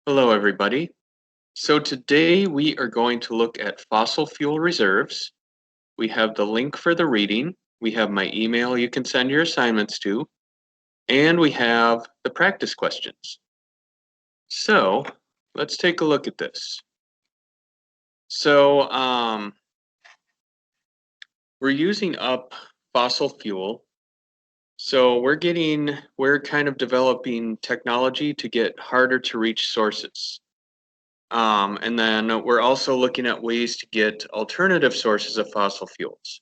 Hello, everybody. So today we are going to look at fossil fuel reserves. We have the link for the reading. We have my email you can send your assignments to, and we have the practice questions. So let's take a look at this. So we're using up fossil fuel. So we're kind of developing technology to get harder to reach sources. And then we're also looking at ways to get alternative sources of fossil fuels.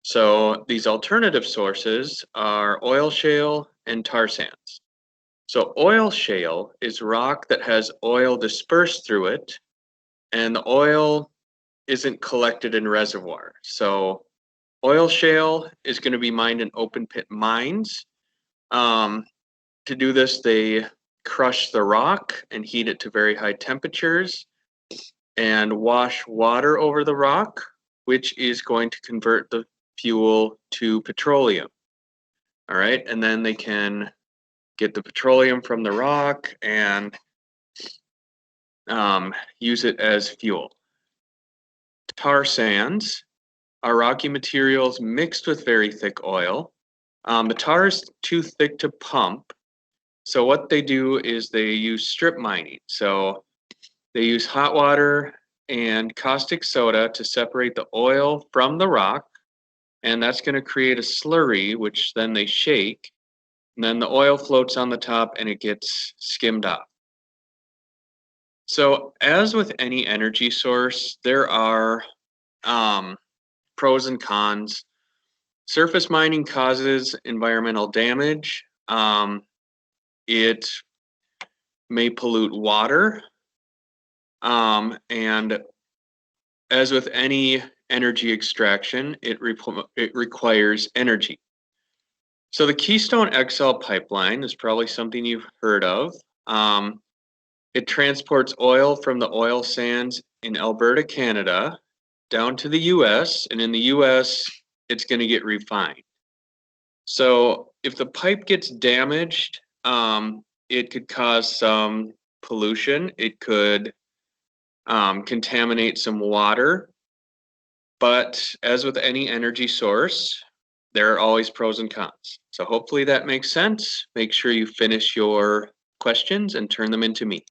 So these alternative sources are oil shale and tar sands. So oil shale is rock that has oil dispersed through it, and the oil isn't collected in reservoir. So oil shale is going to be mined in open pit mines. To do this, they crush the rock and heat it to very high temperatures and wash water over the rock, which is going to convert the fuel to petroleum. All right, and then they can get the petroleum from the rock and use it as fuel. Tar sands are rocky materials mixed with very thick oil. The tar is too thick to pump, so what they do is they use strip mining. So they use hot water and caustic soda to separate the oil from the rock, and that's going to create a slurry, which then they shake, and then the oil floats on the top and it gets skimmed off. So as with any energy source, there are pros and cons. Surface mining causes environmental damage. It may pollute water. And as with any energy extraction, it requires energy. So the Keystone XL Pipeline is probably something you've heard of. It transports oil from the oil sands in Alberta, Canada, down to the US, and in the US, it's going to get refined. So if the pipe gets damaged, it could cause some pollution. It could contaminate some water. But as with any energy source, there are always pros and cons. So hopefully that makes sense. Make sure you finish your questions and turn them into me.